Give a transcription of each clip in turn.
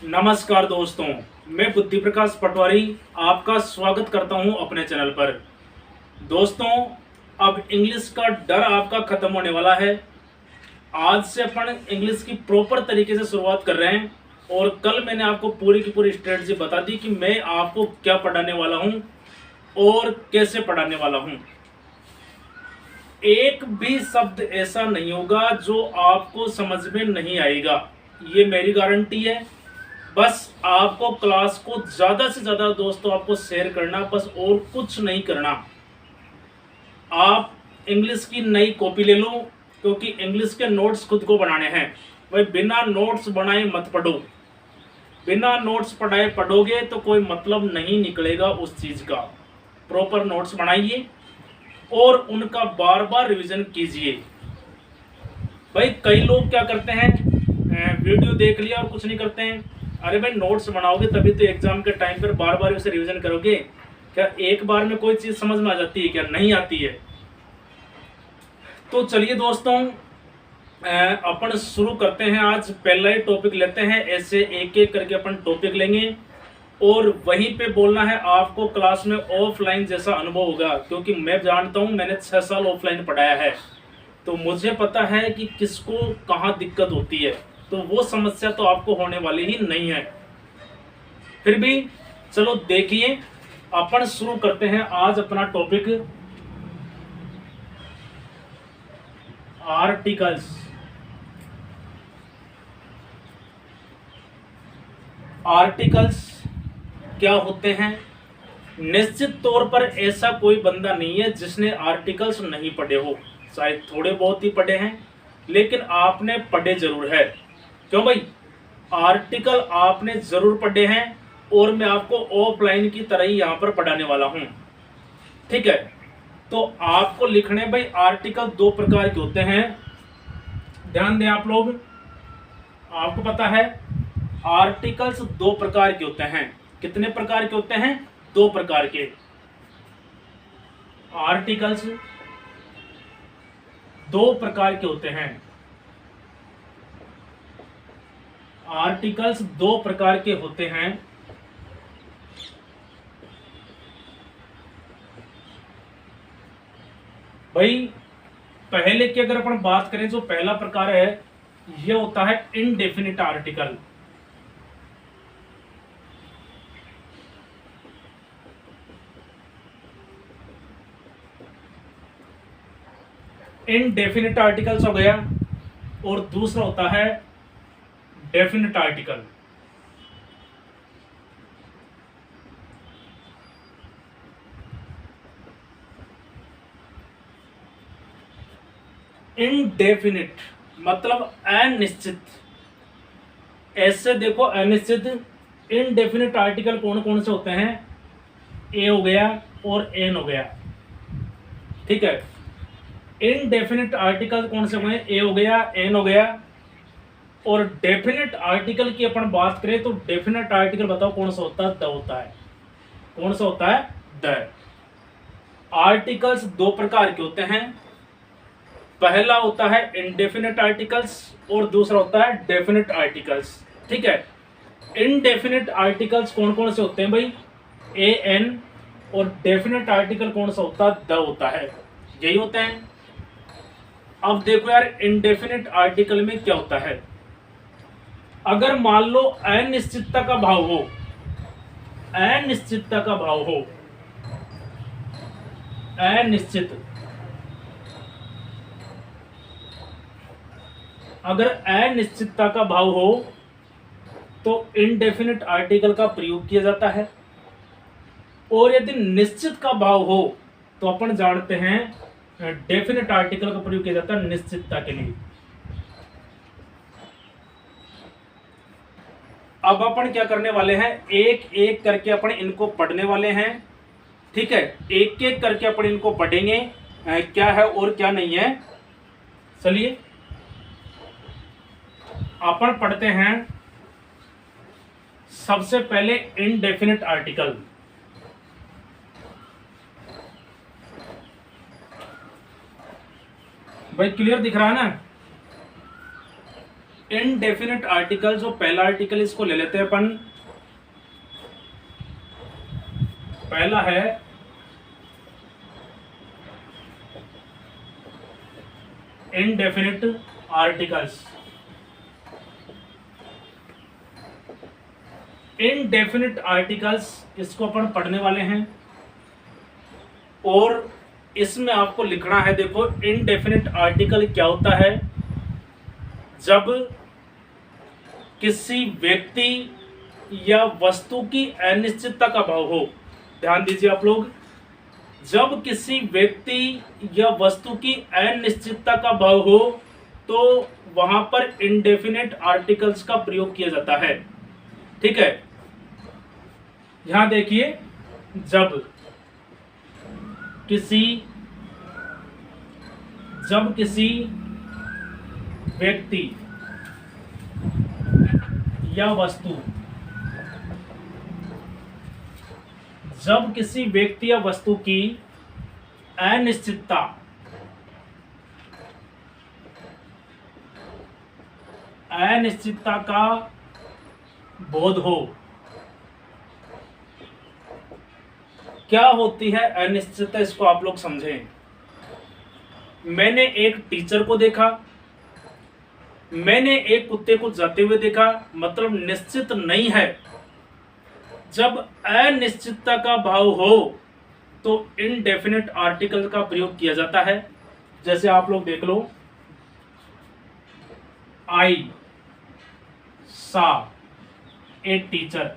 नमस्कार दोस्तों, मैं बुद्धि प्रकाश पटवारी आपका स्वागत करता हूं अपने चैनल पर। दोस्तों, अब इंग्लिश का डर आपका खत्म होने वाला है। आज से अपन इंग्लिश की प्रॉपर तरीके से शुरुआत कर रहे हैं और कल मैंने आपको पूरी की पूरी स्ट्रेटजी बता दी कि मैं आपको क्या पढ़ाने वाला हूं और कैसे पढ़ाने वाला हूं। एक भी शब्द ऐसा नहीं होगा जो आपको समझ में नहीं आएगा, ये मेरी गारंटी है। बस आपको क्लास को ज़्यादा से ज़्यादा दोस्तों आपको शेयर करना, बस और कुछ नहीं करना। आप इंग्लिश की नई कॉपी ले लो, क्योंकि इंग्लिश के नोट्स खुद को बनाने हैं। भाई बिना नोट्स बनाए मत पढ़ो। बिना नोट्स पढ़ाए पढ़ोगे तो कोई मतलब नहीं निकलेगा उस चीज़ का। प्रॉपर नोट्स बनाइए और उनका बार बार रिवीजन कीजिए। भाई कई लोग क्या करते हैं, वीडियो देख लिया और कुछ नहीं करते हैं। अरे भाई नोट्स बनाओगे तभी तो एग्जाम के टाइम पर बार बार उसे रिवीजन करोगे। क्या एक बार में कोई चीज़ समझ में आ जाती है? क्या नहीं आती है? तो चलिए दोस्तों, अपन शुरू करते हैं। आज पहला ही टॉपिक लेते हैं। ऐसे एक एक करके अपन टॉपिक लेंगे और वहीं पे बोलना है। आपको क्लास में ऑफलाइन जैसा अनुभव होगा, क्योंकि मैं जानता हूँ, मैंने 6 साल ऑफलाइन पढ़ाया है, तो मुझे पता है कि किसको कहाँ दिक्कत होती है। तो वो समस्या तो आपको होने वाली ही नहीं है। फिर भी चलो देखिए, अपन शुरू करते हैं आज अपना टॉपिक आर्टिकल्स। आर्टिकल्स क्या होते हैं? निश्चित तौर पर ऐसा कोई बंदा नहीं है जिसने आर्टिकल्स नहीं पढ़े हो। शायद थोड़े बहुत ही पढ़े हैं, लेकिन आपने पढ़े जरूर है। क्यों भाई? आर्टिकल आपने जरूर पढ़े हैं और मैं आपको ऑफलाइन की तरह ही यहाँ पर पढ़ाने वाला हूँ। ठीक है, तो आपको लिखने भाई आर्टिकल 2 प्रकार के होते हैं। ध्यान दें आप लोग, आपको पता है आर्टिकल्स 2 प्रकार के होते हैं। कितने प्रकार के होते हैं? 2 प्रकार के आर्टिकल्स 2 प्रकार के होते हैं। आर्टिकल्स 2 प्रकार के होते हैं। भाई पहले की अगर अपन बात करें, जो पहला प्रकार है ये होता है इनडेफिनिट आर्टिकल। इनडेफिनिट आर्टिकल्स हो गया, और दूसरा होता है डेफिनिट आर्टिकल। इनडेफिनिट मतलब अनिश्चित। ऐसे देखो, अनिश्चित इनडेफिनिट आर्टिकल कौन कौन से होते हैं? ए हो गया और एन हो गया। ठीक है, इनडेफिनिट आर्टिकल कौन से हुए? ए हो गया, एन हो गया। और डेफिनेट आर्टिकल की अपन बात करें तो डेफिनेट आर्टिकल बताओ कौन सा होता है? द होता है। कौन सा होता है? द। आर्टिकल्स 2 प्रकार के होते हैं। पहला होता है इनडेफिनेट आर्टिकल्स और दूसरा होता है डेफिनेट आर्टिकल्स। ठीक है, इनडेफिनेट आर्टिकल्स कौन कौन से होते हैं भाई? A N. और डेफिनेट आर्टिकल कौन सा होता है? द होता है। यही होते हैं। अब देखो यार, इनडेफिनेट आर्टिकल में क्या होता है? अगर मान लो अनिश्चितता का भाव हो, अनिश्चितता का भाव हो, अनिश्चित, अगर अनिश्चितता का भाव हो तो इनडेफिनिट आर्टिकल का प्रयोग किया जाता है। और यदि निश्चित का भाव हो तो अपन जानते हैं डेफिनेट आर्टिकल का प्रयोग किया जाता है निश्चितता के लिए। अब अपन क्या करने वाले हैं, एक एक करके अपन इनको पढ़ने वाले हैं। ठीक है, एक एक करके अपन इनको पढ़ेंगे, क्या है और क्या नहीं है। चलिए अपन पढ़ते हैं सबसे पहले इनडेफिनिट आर्टिकल। भाई क्लियर दिख रहा है ना? इनडेफिनिट आर्टिकल, जो पहला आर्टिकल इसको ले लेते हैं अपन, पहला है इनडेफिनिट आर्टिकल्स। इनडेफिनिट आर्टिकल्स इसको अपन पढ़ने वाले हैं, और इसमें आपको लिखना है, देखो इनडेफिनिट आर्टिकल क्या होता है। जब किसी व्यक्ति या वस्तु की अनिश्चितता का भाव हो, ध्यान दीजिए आप लोग, जब किसी व्यक्ति या वस्तु की अनिश्चितता का भाव हो तो वहां पर इनडेफिनिट आर्टिकल्स का प्रयोग किया जाता है। ठीक है, यहां देखिए, जब किसी व्यक्ति या वस्तु, जब किसी व्यक्ति या वस्तु की अनिश्चितता का बोध हो। क्या होती है अनिश्चितता, इसको आप लोग समझें। मैंने एक टीचर को देखा, मैंने एक कुत्ते को जाते हुए देखा, मतलब निश्चित नहीं है। जब अनिश्चितता का भाव हो तो इनडेफिनिट आर्टिकल का प्रयोग किया जाता है। जैसे आप लोग देख लो, आई सा ए टीचर,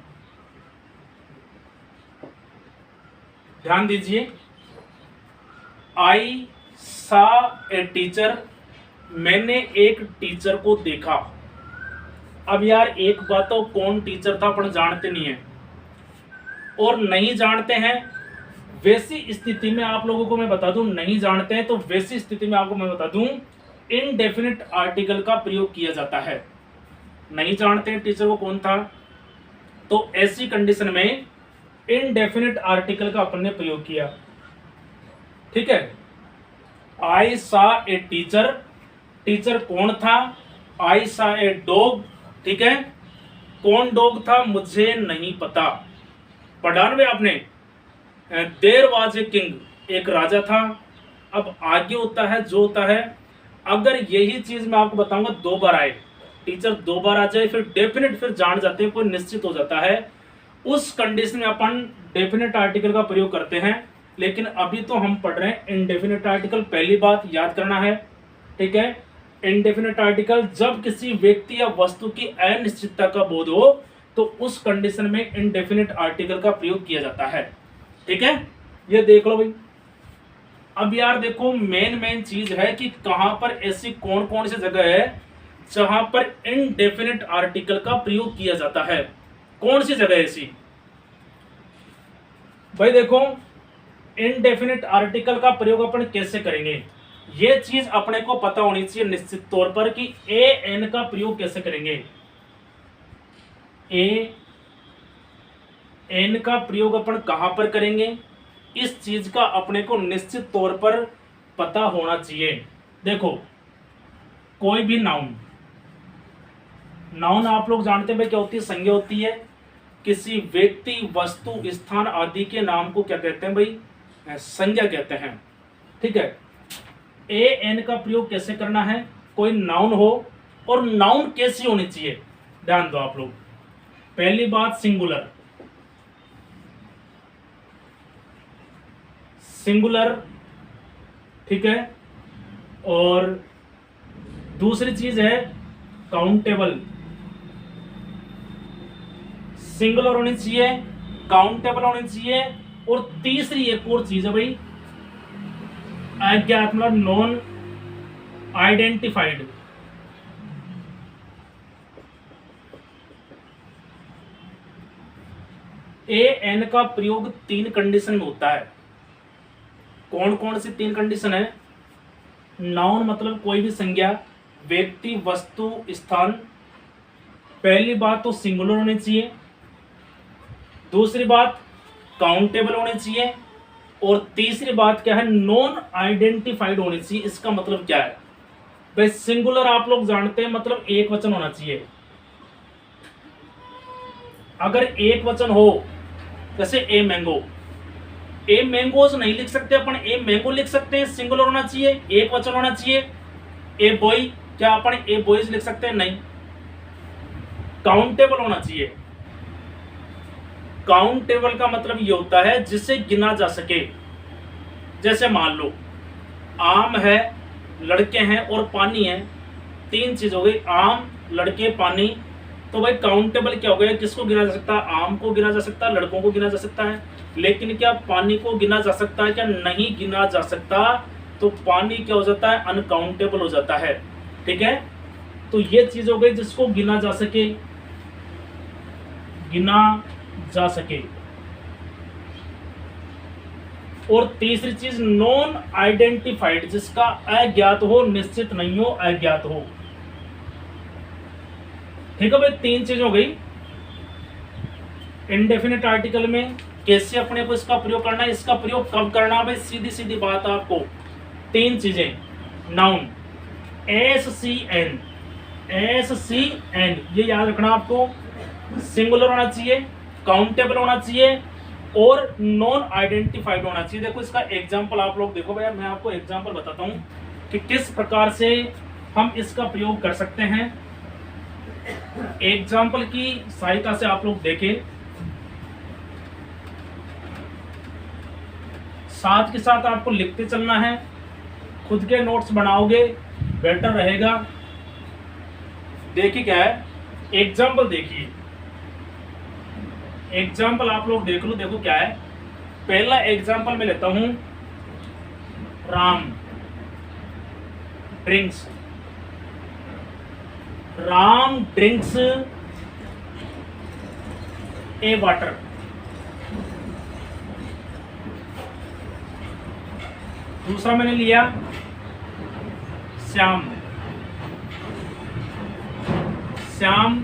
ध्यान दीजिए, आई सा ए टीचर, मैंने एक टीचर को देखा। अब यार एक बात, तो कौन टीचर था अपन जानते नहीं है, और नहीं जानते हैं, वैसी स्थिति में आप लोगों को मैं बता दूं, नहीं जानते हैं तो वैसी स्थिति में आपको मैं बता दूं, इनडेफिनिट आर्टिकल का प्रयोग किया जाता है। नहीं जानते हैं टीचर को कौन था, तो ऐसी कंडीशन में इनडेफिनिट आर्टिकल का अपन ने प्रयोग किया। ठीक है, आई सा ए टीचर, टीचर कौन था, आई सा ए डॉग। ठीक है, कौन डॉग था मुझे नहीं पता, पढ़ा ना आपने। देयर वाज ए किंग, एक राजा था। अब आगे होता है जो होता है, अगर यही चीज मैं आपको बताऊंगा दो बार आए, टीचर दो बार आ जाए, फिर डेफिनेट, फिर जान जाते हैं, कोई निश्चित हो जाता है, उस कंडीशन में अपन डेफिनेट आर्टिकल का प्रयोग करते हैं। लेकिन अभी तो हम पढ़ रहे हैं इनडेफिनेट आर्टिकल। पहली बात याद करना है, ठीक है, इनडेफिनेट आर्टिकल जब किसी व्यक्ति या वस्तु की अनिश्चितता का बोध हो तो उस कंडीशन में इनडेफिनेट आर्टिकल का प्रयोग किया जाता है। ठीक है, ये देख लो भाई। अब यार देखो, मेन चीज है कि कहां पर ऐसी कौन कौन सी जगह है जहां पर इनडेफिनेट आर्टिकल का प्रयोग किया जाता है। कौन सी जगह ऐसी भाई, देखो इनडेफिनेट आर्टिकल का प्रयोग अपन कैसे करेंगे, ये चीज अपने को पता होनी चाहिए निश्चित तौर पर कि ए एन का प्रयोग कैसे करेंगे। ए एन का प्रयोग अपन कहां पर करेंगे, इस चीज का अपने को निश्चित तौर पर पता होना चाहिए। देखो, कोई भी नाउन आप लोग जानते हैं भाई क्या होती है, संज्ञा होती है। किसी व्यक्ति, वस्तु, स्थान आदि के नाम को क्या कहते हैं भाई, संज्ञा कहते हैं। ठीक है, ए एन का प्रयोग कैसे करना है, कोई नाउन हो, और नाउन कैसी होनी चाहिए, ध्यान दो आप लोग। पहली बात सिंगुलर, ठीक है, और दूसरी चीज है काउंटेबल, सिंगुलर होनी चाहिए, काउंटेबल होनी चाहिए, और तीसरी एक और चीज है भाई अज्ञात, मतलब नॉन आइडेंटिफाइड। ए एन का प्रयोग तीन कंडीशन में होता है। कौन कौन सी तीन कंडीशन है, नाउन मतलब कोई भी संज्ञा, व्यक्ति, वस्तु, स्थान। पहली बात तो सिंगुलर होनी चाहिए, दूसरी बात काउंटेबल होनी चाहिए, और तीसरी बात क्या है, नॉन आइडेंटिफाइड होनी चाहिए। इसका मतलब क्या है, भाई सिंगुलर आप लोग जानते हैं मतलब एक वचन होना चाहिए। अगर एक वचन हो, जैसे ए मैंगो, ए मैंगोज नहीं लिख सकते अपन, ए मैंगो लिख सकते हैं, सिंगुलर होना चाहिए, एक वचन होना चाहिए। ए बॉय, क्या अपन ए बॉयज लिख सकते हैं? नहीं, काउंटेबल होना चाहिए। काउंटेबल का मतलब ये होता है जिसे गिना जा सके। जैसे मान लो आम है, लड़के हैं और पानी है, तीन चीज हो गई, आम, लड़के, पानी। तो भाई काउंटेबल क्या हो गया? किसको गिना जा सकता है? आम को गिना जा सकता है, लड़कों को गिना जा सकता है, लेकिन क्या पानी को गिना जा सकता है? क्या नहीं गिना जा सकता। तो पानी क्या हो जाता है? अनकाउंटेबल हो जाता है। ठीक है, तो ये चीज हो गई जिसको गिना जा सके, गिना जा सके। और तीसरी चीज नॉन आइडेंटिफाइड, जिसका अज्ञात हो, निश्चित नहीं हो, अज्ञात हो। ठीक है भाई, तीन चीज हो गई। इंडेफिनिट आर्टिकल में कैसे अपने को इसका प्रयोग करना है, इसका प्रयोग कब करना है भाई? सीधी सीधी बात है आपको, तीन चीजें, नाउन SCN, SCN ये याद रखना आपको, सिंगुलर होना चाहिए, काउंटेबल होना चाहिए और नॉन आइडेंटिफाइड होना चाहिए। देखो इसका एग्जांपल आप लोग देखो भैया, मैं आपको एग्जांपल बताता हूं कि किस प्रकार से हम इसका प्रयोग कर सकते हैं। एग्जांपल की सहायता से आप लोग देखें, साथ के साथ आपको लिखते चलना है, खुद के नोट्स बनाओगे बेटर रहेगा। देखिए क्या है, एग्जाम्पल देखिए, एग्जाम्पल आप लोग देख लो। देखो क्या है, पहला एग्जाम्पल मैं लेता हूं, राम ड्रिंक्स, राम ड्रिंक्स ए वाटर। दूसरा मैंने लिया श्याम, श्याम,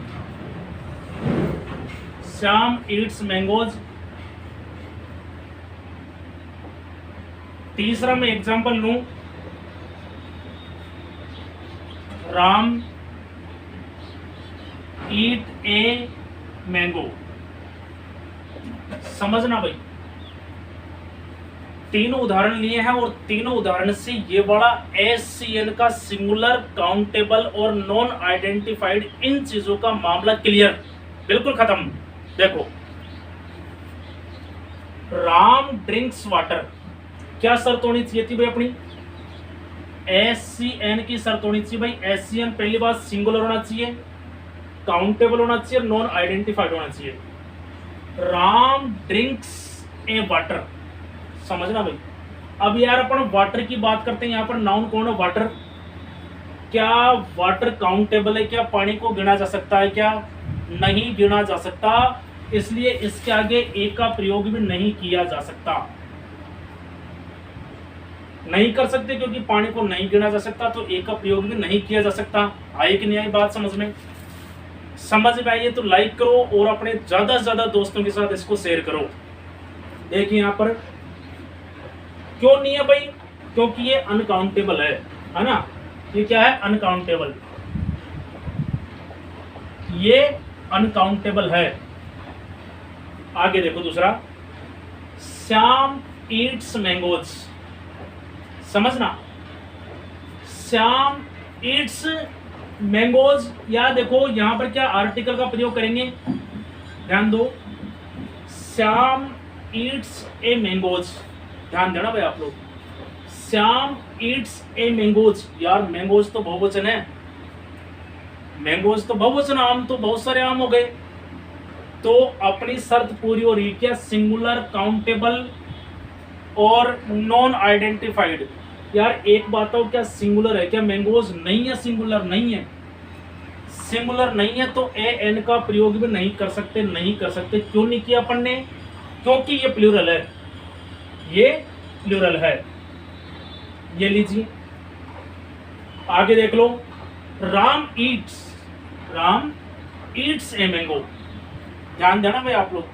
श्याम ईट्स मैंगोज। तीसरा मैं एग्जांपल लूं, राम ईट ए मैंगो। समझना भाई, तीनों उदाहरण लिए हैं और तीनों उदाहरण से ये बड़ा SCN का सिंगुलर, काउंटेबल और नॉन आइडेंटिफाइड, इन चीजों का मामला क्लियर, बिल्कुल खत्म। देखो, राम ड्रिंक्स वाटर, क्या शर्त होनी चाहिए थी भाई अपनी? SCN की शर्त होनी चाहिए भाई। SCN पहली बात सिंगुलर होना चाहिए, काउंटेबल होना चाहिए, नॉन आइडेंटिफाइड होना चाहिए। राम ड्रिंक्स ए वाटर, समझना भाई। अब यार अपन वाटर की बात करते हैं, यहाँ पर नाउन कौन है? वाटर। क्या वाटर काउंटेबल है? क्या पानी को गिना जा सकता है? क्या नहीं गिना जा सकता, इसलिए इसके आगे एक का प्रयोग भी नहीं किया जा सकता। नहीं कर सकते क्योंकि पानी को नहीं गिना जा सकता, तो एक का प्रयोग भी नहीं किया जा सकता। आई कि नहीं आई बात समझ में? समझ में आई है तो लाइक करो और अपने ज्यादा से ज्यादा दोस्तों के साथ इसको शेयर करो। देखिए यहाँ पर क्यों नहीं है भाई? क्योंकि ये अनकाउंटेबल है ना। ये क्या है? अनकाउंटेबल, ये अनकाउंटेबल है। आगे देखो दूसरा, श्याम ईट्स मैंगोज। समझना, श्याम ईट्स मैंगोज। या देखो यहां पर क्या आर्टिकल का प्रयोग करेंगे, ध्यान दो, श्याम ईट्स ए मैंगोज। ध्यान देना भाई आप लोग, श्याम ईट्स ए मैंगोज। यार मैंगोज तो बहुवचन है, मैंगोज तो बहुवचन, आम तो बहुत सारे आम हो गए। तो अपनी शर्त पूरी हो रही, क्या? सिंगुलर, काउंटेबल और नॉन आइडेंटिफाइड। यार एक बात हो, क्या सिंगुलर है? क्या मैंगोज नहीं है? सिंगुलर नहीं है, सिंगुलर नहीं है तो AN का प्रयोग भी नहीं कर सकते, नहीं कर सकते। क्यों नहीं किया अपन ने? क्योंकि ये प्लूरल है, ये प्लूरल है। ये लीजिए, आगे देख लो, Ram eats, Ram eats a mango. ध्यान देना भाई आप लोग,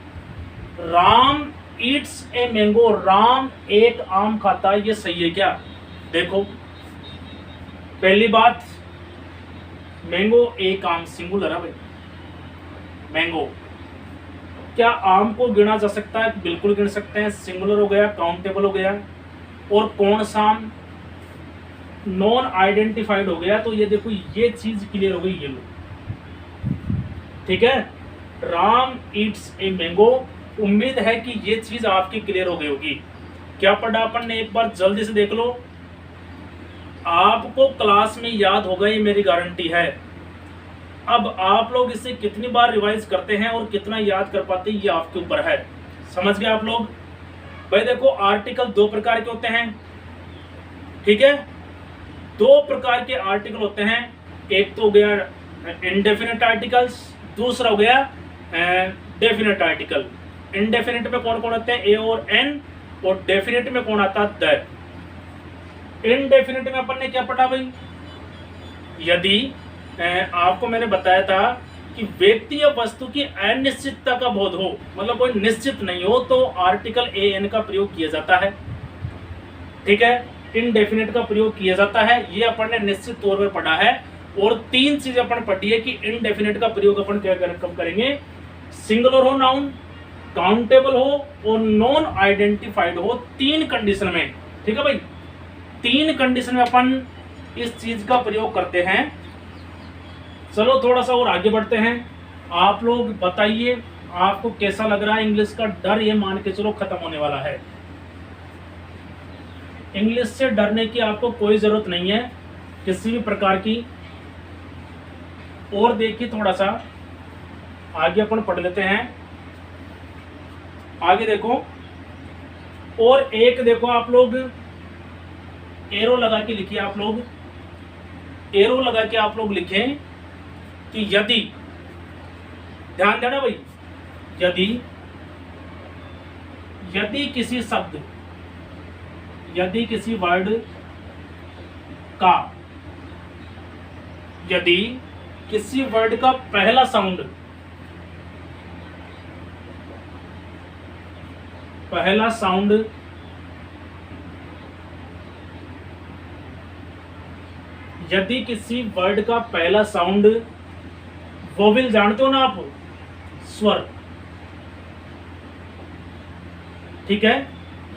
Ram eats a mango, Ram एक आम खाता है, ये सही है क्या? देखो पहली बात, मैंगो एक आम सिंगुलर है भाई। मैंगो, क्या आम को गिना जा सकता है? बिल्कुल गिन सकते हैं, सिंगुलर हो गया, काउंटेबल हो गया। और कौन सा आम नॉन आइडेंटिफाइड हो गया। तो ये देखो, ये चीज क्लियर हो गई, ये लो, ठीक है। Ram eats a mango. उम्मीद है कि ये चीज आपकी क्लियर हो गई होगी। क्या पढ़ा अपन ने, एक बार जल्दी से देख लो। आपको क्लास में याद होगा, ये मेरी गारंटी है। अब आप लोग इसे कितनी बार रिवाइज करते हैं और कितना याद कर पाते हैं, ये आपके ऊपर है। समझ गए आप लोग? भाई देखो, आर्टिकल दो प्रकार के होते हैं, ठीक है। दो प्रकार के आर्टिकल होते हैं। एक तो हो गया इंडेफिनिट आर्टिकल्स, दूसरा हो गया डेफिनेट आर्टिकल। इंडेफिनिट में कौन कौन होते हैं? ए और एन। और डेफिनेट में कौन आता है? द। इनडेफिनिट में अपन ने क्या पढ़ा भाई? यदि आपको मैंने बताया था कि व्यक्ति या वस्तु की अनिश्चितता का बोध हो, मतलब कोई निश्चित नहीं हो, तो आर्टिकल ए एन का प्रयोग किया जाता है, ठीक है। इनडेफिनिट का प्रयोग किया जाता है, ये अपन ने निश्चित तौर पर पढ़ा है। और तीन चीज अपन पढ़ी है कि इनडेफिनिट का प्रयोग अपन क्या कब करेंगे? सिंगुलर हो नाउन, काउंटेबल हो और नॉन आइडेंटिफाइड हो, तीन कंडीशन में, ठीक है भाई। तीन कंडीशन में अपन इस चीज का प्रयोग करते हैं। चलो थोड़ा सा और आगे बढ़ते हैं। आप लोग बताइए, आपको कैसा लग रहा है? इंग्लिश का डर ये मान के चलो खत्म होने वाला है। इंग्लिश से डरने की आपको कोई जरूरत नहीं है, किसी भी प्रकार की। और देखिए, थोड़ा सा आगे अपन पढ़ लेते हैं। आगे देखो, और एक देखो, आप लोग एरो लगा के लिखिए। आप लोग एरो लगा के आप लोग लिखें कि यदि, ध्यान देना भाई, यदि किसी शब्द, यदि किसी वर्ड का, यदि किसी वर्ड का पहला साउंड, यदि किसी वर्ड का पहला साउंड वोवेल, जानते हो ना आप, स्वर, ठीक है।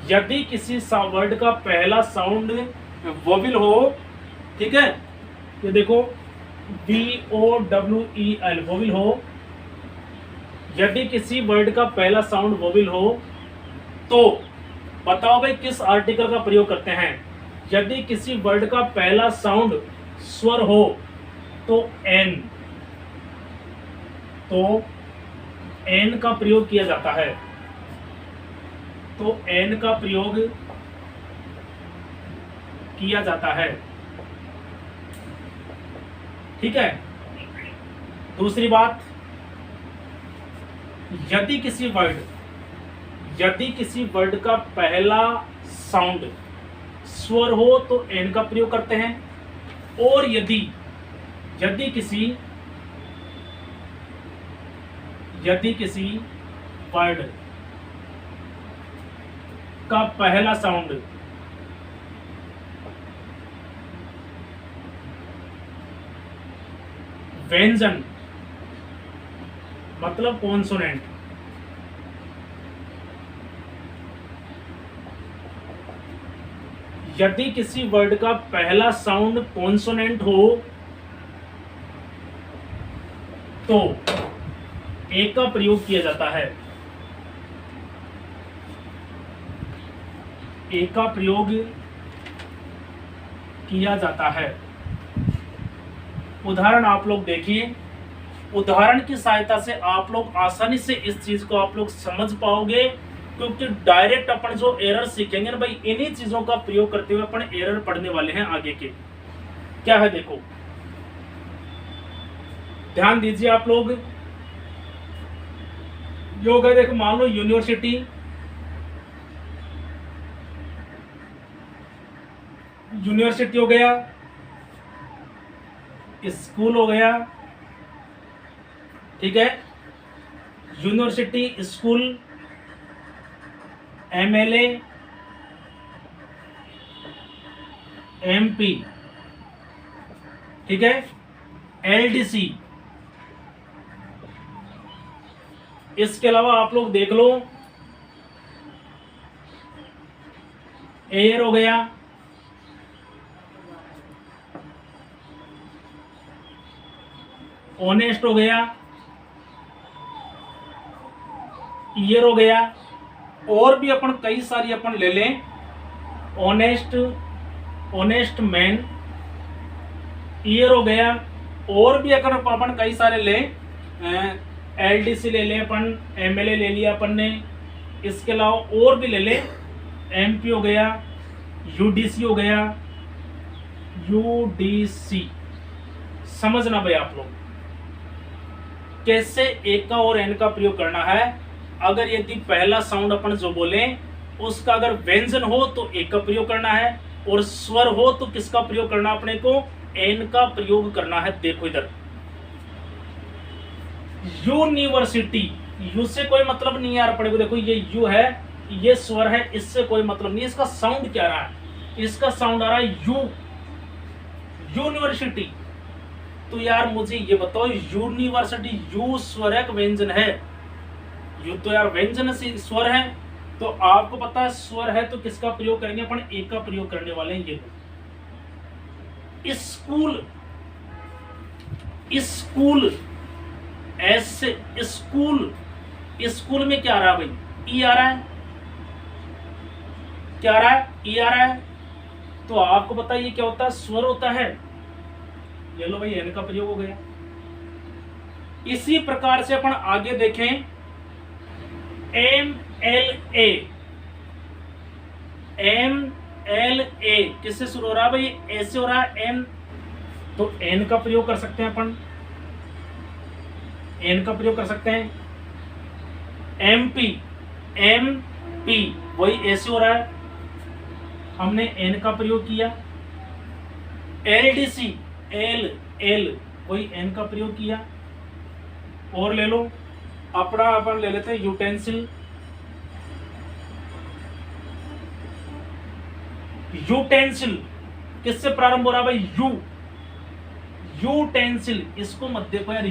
यदि किसी वर्ड का पहला साउंड वोवेल हो, ठीक है, ये देखो VOWEL, वोवेल हो। यदि किसी वर्ड का पहला साउंड वोवेल हो, तो बताओ भाई किस आर्टिकल का प्रयोग करते हैं? यदि किसी वर्ड का पहला साउंड स्वर हो तो एन, का प्रयोग किया जाता है। तो एन का प्रयोग किया जाता है, ठीक है। दूसरी बात, यदि किसी वर्ड का पहला साउंड स्वर हो तो एन का प्रयोग करते हैं। और यदि किसी वर्ड का पहला साउंड व्यंजन, मतलब कॉन्सोनेंट, यदि किसी वर्ड का पहला साउंड कॉन्सोनेंट हो तो ए का प्रयोग किया जाता है। ए का प्रयोग किया जाता है। उदाहरण आप लोग देखिए, उदाहरण की सहायता से आप लोग आसानी से इस चीज को आप लोग समझ पाओगे, क्योंकि डायरेक्ट अपन जो एरर सीखेंगे ना भाई, इन्हीं चीजों का प्रयोग करते हुए अपन एरर पढ़ने वाले हैं आगे के। क्या है देखो, ध्यान दीजिए आप लोग। जो है देखो, मान लो यूनिवर्सिटी, हो गया, स्कूल हो गया, ठीक है। यूनिवर्सिटी, स्कूल, MLA, MP, ठीक है, LDC। इसके अलावा आप लोग देख लो, एयर हो गया, ऑनेस्ट हो गया, ईयर हो गया, और भी अपन कई सारी अपन ले लें, ऑनेस्ट, ऑनेस्ट मैन, ईयर हो गया, और भी अगर अपन कई सारे लें, LDC ले लें अपन, MLA ले लिया अपन ने, इसके अलावा और भी ले लें, MP हो गया, UDC हो गया, UDC। समझना भाई आप लोग कैसे एक का और एन का प्रयोग करना है। अगर यदि पहला साउंड अपन जो बोले उसका अगर व्यंजन हो तो एक का प्रयोग करना है, और स्वर हो तो किसका प्रयोग करना, अपने को एन का प्रयोग करना है। देखो इधर, यूनिवर्सिटी, यू से कोई मतलब नहीं यार अपने को। देखो ये यू है, ये स्वर है, इससे कोई मतलब नहीं। इसका साउंड क्या रहा है, इसका साउंड आ रहा है यू, यूनिवर्सिटी। तो यार मुझे ये बताओ, यूनिवर्सिटी यू स्वर है व्यंजन है? यू तो यार व्यंजन से स्वर है, तो आपको पता है स्वर है तो किसका प्रयोग करेंगे अपन, एक का प्रयोग करने वाले हैं। ये school, school, S school, school में क्या आ रहा है भाई, ई आ रहा है, क्या आ रहा है, ई आ रहा है। तो आपको पता है ये क्या होता है, स्वर होता है। ले लो भाई, एन का प्रयोग हो गया। इसी प्रकार से अपन आगे देखें, MLA, MLA किससे शुरू हो रहा है भाई, ऐसे हो रहा है एन, तो एन का प्रयोग कर सकते हैं अपन, एन का प्रयोग कर सकते हैं। MP, MP वही ऐसे हो रहा है, हमने एन का प्रयोग किया। LDC, L वही एन का प्रयोग किया। और ले लो अपना, अपन ले लेते हैं यूटेंसिल, यूटेंसिल किससे प्रारंभ हो रहा है भाई, यू, यूटेंसिल। इसको मत देखो यार,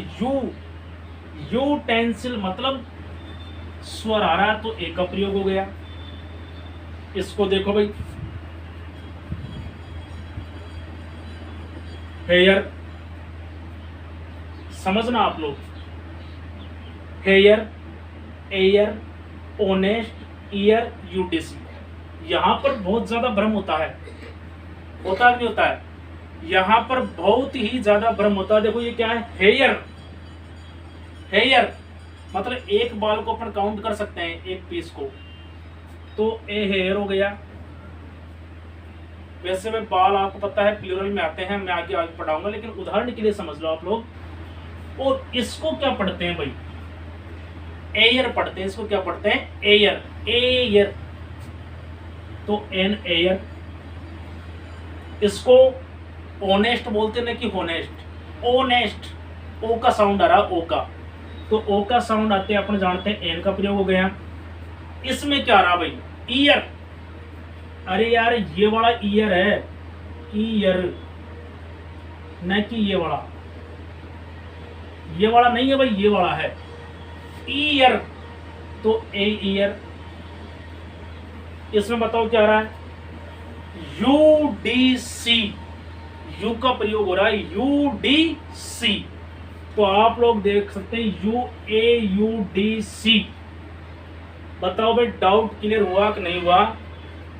यूटेंसिल मतलब स्वर आ रहा है तो एक का प्रयोग हो गया। इसको देखो भाई, हेयर, समझना आप लोग, heir, air, honest, year, UDC। यहां पर बहुत ज्यादा भ्रम होता है, होता नहीं होता है, यहां पर बहुत ही ज्यादा भ्रम होता है। देखो ये क्या है, हेयर, हेयर मतलब एक बाल को अपन काउंट कर सकते हैं, एक पीस को, तो ए हेयर हो गया। वैसे में बाल आपको पता है प्लूरल में आते हैं, मैं आगे पढ़ाऊंगा, लेकिन उदाहरण के लिए समझ लो आप लोग। और इसको क्या पढ़ते हैं भाई, एयर पढ़ते हैं। इसको क्या पढ़ते हैं, एयर, एयर, तो एन एयर। इसको ऑनेस्ट बोलते हैं कि होनेस्ट, ऑनेस्ट, ओ का साउंड आ रहा, ओ का, तो ओ का साउंड आते हैं अपन जानते हैं, एन का प्रयोग हो गया। इसमें क्या रहा भाई, ईयर, अरे यार ये वाला ईयर है, ईयर, न कि ये वाला, ये वाला नहीं है भाई, ये वाला है ईयर, तो ए ईयर। इसमें बताओ क्या आ रहा है, UDC, यू का प्रयोग हो रहा है, UDC। तो आप लोग देख सकते हैं UAUDC। बताओ भाई डाउट क्लियर हुआ कि नहीं हुआ,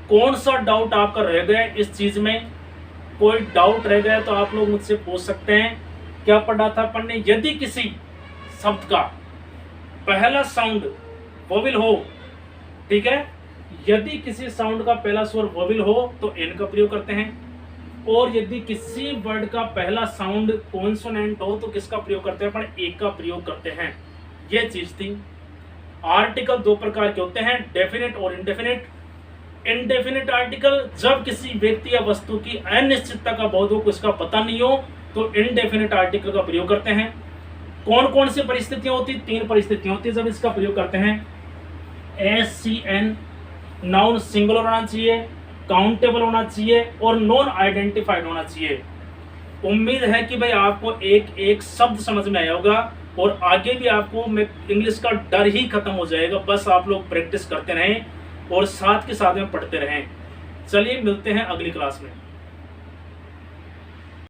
कौन सा डाउट आपका रह गया इस चीज में, कोई डाउट रह गया तो आप लोग मुझसे पूछ सकते हैं। क्या पढ़ा था अपन ने, यदि किसी शब्द का पहला साउंड वोवेल हो, ठीक है, यदि किसी साउंड का पहला स्वर वोवेल हो तो एन का प्रयोग करते हैं, और यदि किसी वर्ड का पहला साउंड कॉन्सोनेंट हो तो किसका प्रयोग करते हैं अपन, एक का प्रयोग करते हैं। यह चीज थी। आर्टिकल दो प्रकार के होते हैं, डेफिनेट और इनडेफिनेट। इनडेफिनेट आर्टिकल जब किसी व्यक्ति या वस्तु की अनिश्चितता का बोध हो, उसका पता नहीं हो, तो इनडेफिनेट आर्टिकल का प्रयोग करते हैं। कौन कौन सी परिस्थितियां होती, तीन परिस्थितियां होती है जब इसका प्रयोग करते हैं। SCN, नाउन सिंगुलर होना चाहिए, काउंटेबल होना चाहिए और नॉन आइडेंटिफाइड होना चाहिए। उम्मीद है कि भाई आपको एक एक शब्द समझ में आया होगा और आगे भी आपको इंग्लिश का डर ही खत्म हो जाएगा। बस आप लोग प्रैक्टिस करते रहें और साथ के साथ में पढ़ते रहें। चलिए मिलते हैं अगली क्लास में।